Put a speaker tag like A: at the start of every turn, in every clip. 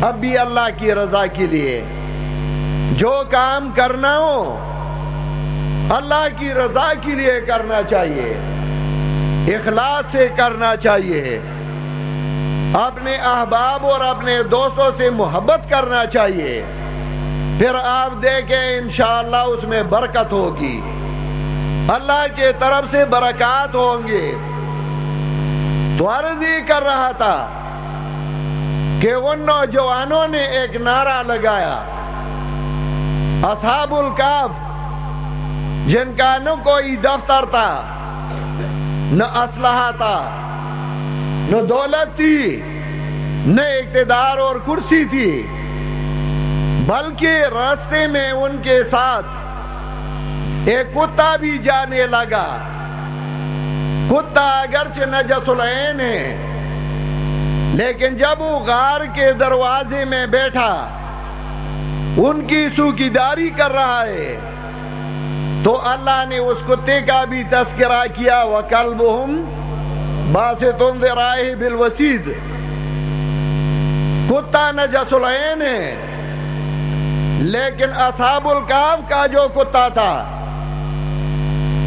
A: اب بھی اللہ کی رضا کے لیے جو کام کرنا ہو اللہ کی رضا کے لیے کرنا چاہیے، اخلاص سے کرنا چاہیے، اپنے احباب اور اپنے دوستوں سے محبت کرنا چاہیے، پھر آپ دیکھیں انشاءاللہ اس میں برکت ہوگی، اللہ کے طرف سے برکات ہوں گے۔ تو عرض یہ کر رہا تھا کہ ان نوجوانوں نے ایک نعرہ لگایا، اصحاب الکہف، جن کا نہ کوئی دفتر تھا، نہ اسلحہ تھا، نہ دولت تھی، نہ اقتدار اور کرسی تھی، بلکہ راستے میں ان کے ساتھ ایک کتا بھی جانے لگا۔ کتا اگرچہ نجس العین ہے، لیکن جب وہ غار کے دروازے میں بیٹھا ان کی چوکیداری کر رہا ہے تو اللہ نے اس کتے کا بھی تذکرہ کیا، وَكَلْبُهُمْ بَاسِطٌ ذِرَاعِهِ بِالْوَسِيدِ۔ کتا نجس العین ہے، لیکن اصحاب الکہف کا جو کتا تھا،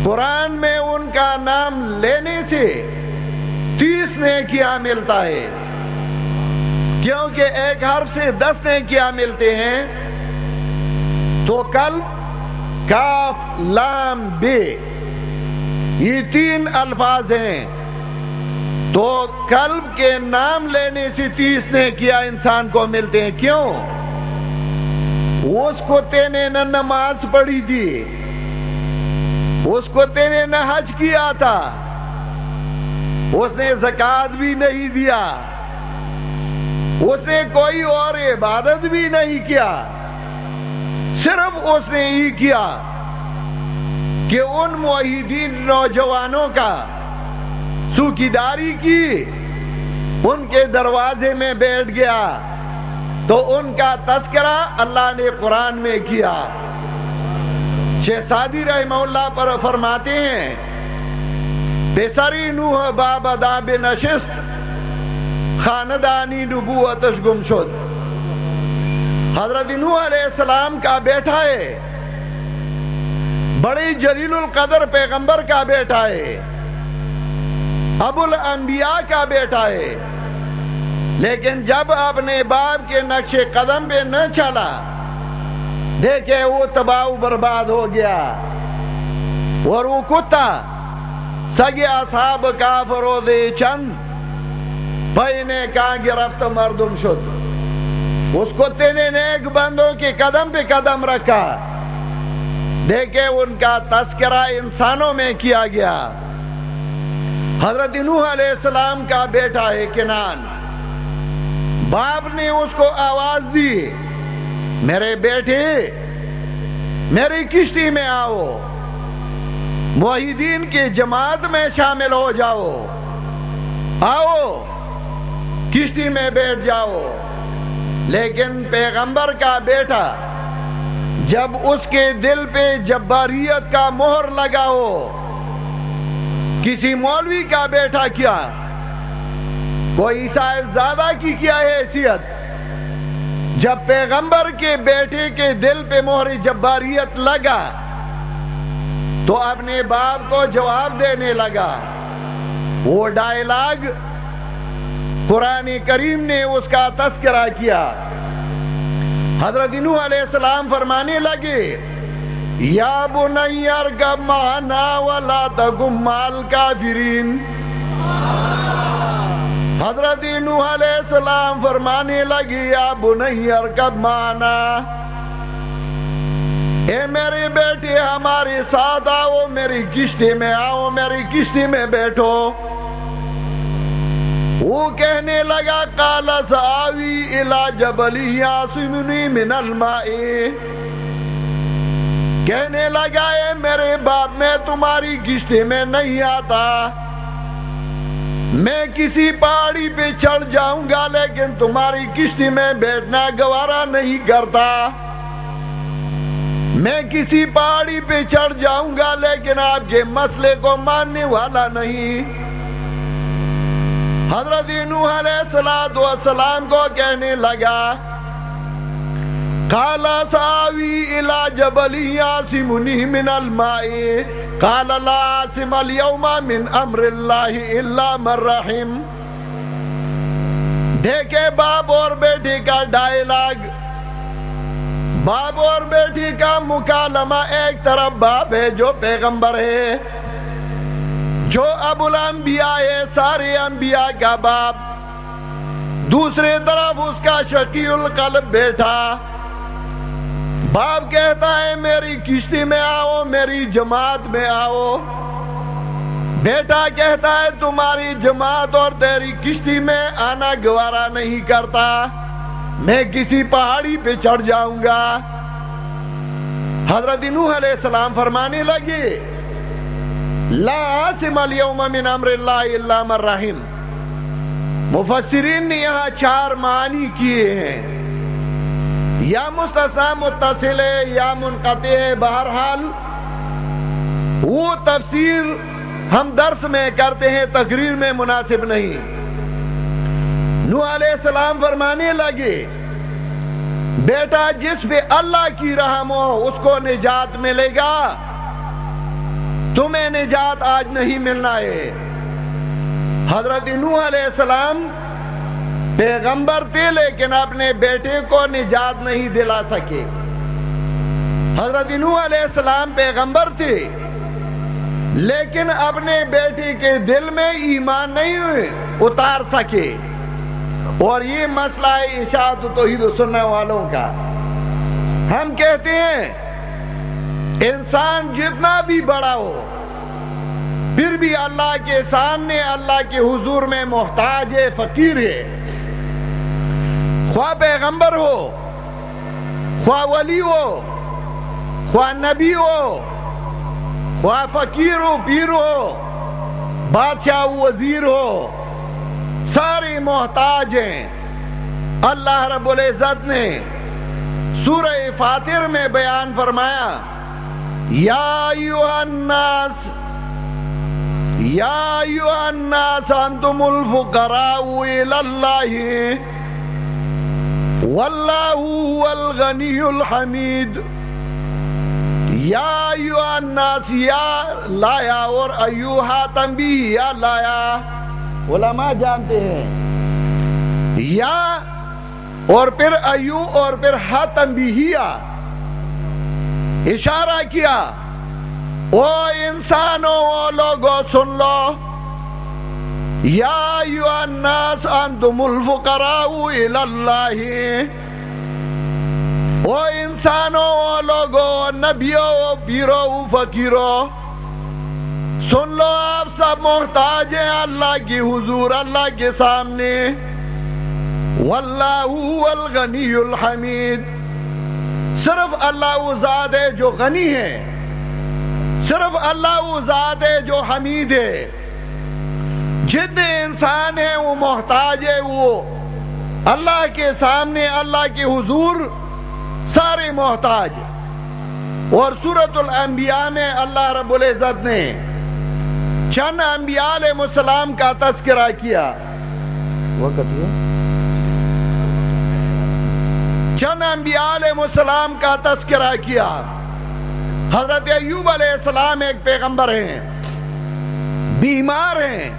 A: قرآن میں ان کا نام لینے سے 30 نیکیاں ملتا ہے، کیونکہ ایک حرف سے 10 نیکیاں ملتے ہیں۔ تو کلب، کاف، لام، بے، یہ 3 الفاظ ہیں، تو کلب کے نام لینے سے 30 نیکیاں انسان کو ملتے ہیں۔ کیوں؟ اس کتے نے نہ نماز پڑھی تھی، اس کتے نے نہ حج کیا تھا، اس نے زکوٰۃ بھی نہیں دیا، اس نے کوئی اور عبادت بھی نہیں کیا، صرف اس نے یہ کیا کہ ان موحدین نوجوانوں کا چوکیداری کی، ان کے دروازے میں بیٹھ گیا، تو ان کا تذکرہ اللہ نے قرآن میں کیا۔ شیخ سعدی رحمہ اللہ پر فرماتے ہیں، پسری نوح باب داب نشست، خاندانی نبوتش گم شد۔ حضرت نوح علیہ السلام کا بیٹا ہے، بڑی جلیل القدر پیغمبر کا بیٹا ہے، ابو الانبیاء کا بیٹا ہے، لیکن جب اپنے باپ کے نقش قدم پہ نہ چلا، دیکھے وہ تباہ و برباد ہو گیا، اور وہ کتا سگے اصحاب کہف روزے چند پینے کا گرفت مردم شد۔ اس کتے نے نیک بندوں کے قدم پہ قدم رکھا، دیکھے ان کا تذکرہ انسانوں میں کیا گیا۔ حضرت نوح علیہ السلام کا بیٹا ہے کنان، باپ نے اس کو آواز دی، میرے بیٹے میری کشتی میں آؤ، موحدین کی جماعت میں شامل ہو جاؤ، آؤ کشتی میں بیٹھ جاؤ۔ لیکن پیغمبر کا بیٹا جب اس کے دل پہ جباریت کا مہر لگا ہو، کسی مولوی کا بیٹا کیا، کوئی صاحبزادہ کی کیا حیثیت، جب پیغمبر کے بیٹے کے دل پہ مہر جباریت لگا تو اپنے باپ کو جواب دینے لگا۔ وہ ڈائلاگ قرآن کریم نے اس کا تذکرہ کیا۔ حضرت نوح علیہ السلام فرمانے لگے، یا بنی ارکب معنا ولا تکن مع الکافرین۔ حضرت نوح علیہ السلام فرمانے لگے، یا بنی ارکب معنا، اے میرے بیٹے ہمارے ساتھ آؤ، میری کشتی میں آؤ، میری کشتی میں بیٹھو۔ وہ کہنے لگا، قال سآوی الی جبل یعصمنی من الماء، کہنے لگا اے میرے باپ میں تمہاری کشتی میں نہیں آتا، میں کسی پہاڑی پہ چڑھ جاؤں گا لیکن تمہاری کشتی میں بیٹھنا گوارا نہیں کرتا، میں کسی پہاڑی پہ چڑھ جاؤں گا لیکن آپ کے مسئلے کو ماننے والا نہیں۔ حضرت نوح علیہ السلام کو کہنے لگا قال سآوی الی جبل یعصمنی من الماء قال لا عاصم اليوم من امر اللہ الا من رحم. دیکھے باپ اور بیٹی کا ڈائیلاگ، باپ اور بیٹی کا مکالمہ. ایک طرف باپ ہے جو پیغمبر ہے، جو ابو الانبیاء ہے، سارے انبیاء کا باپ. دوسری طرف اس کا شقی القلب بیٹا. باپ کہتا ہے میری کشتی میں آؤ، میری جماعت میں آؤ. بیٹا کہتا ہے تمہاری جماعت اور تیری کشتی میں آنا گوارا نہیں کرتا، میں کسی پہاڑی پہ چڑھ جاؤں گا. حضرت نوح علیہ السلام فرمانے لگے لا عاصم اليوم من امر اللہ الا من رحم. مفسرین نے یہاں 4 معنی کیے ہیں، یا مستثنی متصل ہے یا منقطع ہے. بہرحال وہ تفسیر ہم درس میں کرتے ہیں، تقریر میں مناسب نہیں. نوح علیہ السلام فرمانے لگے بیٹا جس پہ اللہ کی رحم ہو اس کو نجات ملے گا، تمہیں نجات آج نہیں ملنا ہے. حضرت نوح علیہ السلام پیغمبر تھے لیکن اپنے بیٹے کو نجات نہیں دلا سکے. حضرت نوح علیہ السلام پیغمبر تھے لیکن اپنے بیٹے کے دل میں ایمان نہیں اتار سکے. اور یہ مسئلہ ہے اشاعت توحید و سنت والوں کا. ہم کہتے ہیں انسان جتنا بھی بڑا ہو پھر بھی اللہ کے سامنے اللہ کے حضور میں محتاج ہے، فقیر ہے. خواہ پیغمبر ہو، خواہ ولی ہو، خواہ نبی ہو، خواہ فقیر ہو، پیر ہو، بادشاہ وزیر ہو، سارے محتاج ہیں. اللہ رب العزت نے سورہ فاطر میں بیان فرمایا یا ایھا الناس انتم الفقراء الی اللہ واللہ هو الغنی الحمید. یا ایھا الناس، یا لایا اور ایھا تنبیہ، یا لایا علماء جانتے ہیں، یا اور پھر ایو اور پھر ہا تنبیہیہ اشارہ کیا او انسانوں او لوگوں سن لو. یا ایھا الناس انتم الفقراء الی اللہ، او انسانوں او لوگوں، نبیوں، پیروں، فقیروں، سن لو آپ سب محتاج ہیں اللہ کی حضور، اللہ کے سامنے. واللہ هو الغنی الحمید. صرف اللہ وہ ذات ہے جو غنی ہے، صرف اللہ وہ ذات ہے جو حمید ہے. جتنے انسان ہیں وہ محتاج ہے، وہ اللہ کے سامنے اللہ کے حضور سارے محتاج. اور سورۃ الانبیاء میں اللہ رب العزت نے چند انبیاء علیہ السلام کا تذکرہ کیا. چند انبیاء علیہ السلام کا تذکرہ کیا. حضرت ایوب علیہ السلام ایک پیغمبر ہیں، بیمار ہیں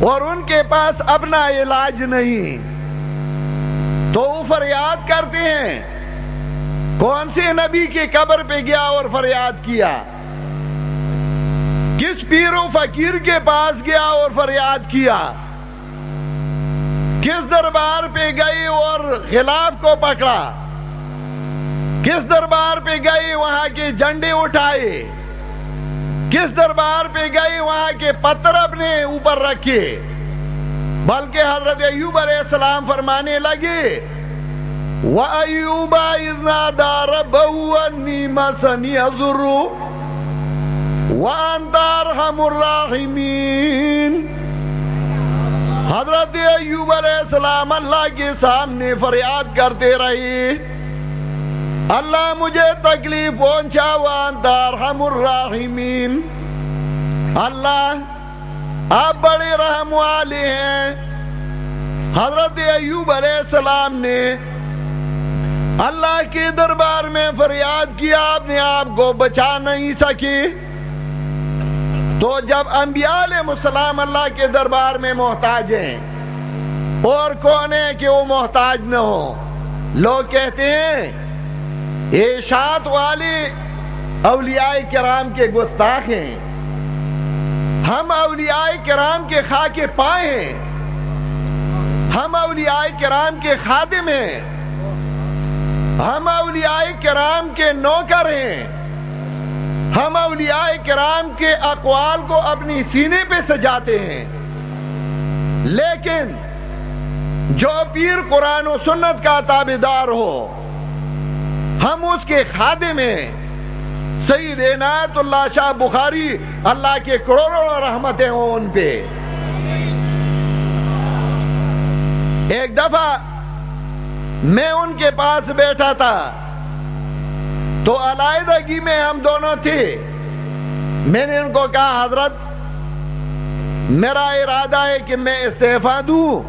A: اور ان کے پاس اپنا علاج نہیں، تو وہ فریاد کرتے ہیں. کون سے نبی کی قبر پہ گیا اور فریاد کیا؟ کس پیر و فقیر کے پاس گیا اور فریاد کیا؟ کس دربار پہ گئی اور غلاف کو پکڑا؟ کس دربار پہ گئی وہاں کے جھنڈے اٹھائے؟ کس دربار پہ گئی وہاں کے پتھر اپنے اوپر رکھے؟ بلکہ حضرت ایوب علیہ السلام فرمانے لگے وَأَيُّوبَ إِذْ نَادَىٰ رَبَّهُ أَنِّي مَسَّنِيَ الضُّرُّ وَأَنتَ أَرْحَمُ الرَّاحِمِينَ. حضرت ایوب علیہ السلام اللہ کے سامنے فریاد کرتے رہے اللہ مجھے تکلیف پہنچا وَأَنتَ أَرْحَمُ الرَّاحِمِينَ. اللہ آپ بڑے رحم والے ہیں. حضرت ایوب علیہ السلام نے اللہ کے دربار میں فریاد کیا، اپنے آپ کو بچا نہیں سکی. تو جب انبیاء علیہ السلام اللہ کے دربار میں محتاج ہیں، اور کون ہے کہ وہ محتاج نہ ہو؟ لوگ کہتے ہیں اشاعت والے اولیاء کرام کے گستاخ ہیں. ہم اولیاء کرام کے خاک پائے ہیں، ہم اولیاء کرام کے خادم ہیں، ہم اولیاء کرام کے نوکر ہیں، ہم اولیاء کرام کے اقوال کو اپنی سینے پہ سجاتے ہیں. لیکن جو پیر قرآن و سنت کا تابعدار ہو، ہم اس کے خادم ہیں. سید عنایت اللہ شاہ بخاری، اللہ کے کروڑوں رحمتیں ہوں ان پہ. ایک دفعہ میں ان کے پاس بیٹھا تھا تو علیحدگی میں ہم دونوں تھے. میں نے ان کو کہا حضرت میرا ارادہ ہے کہ میں استعفیٰ دوں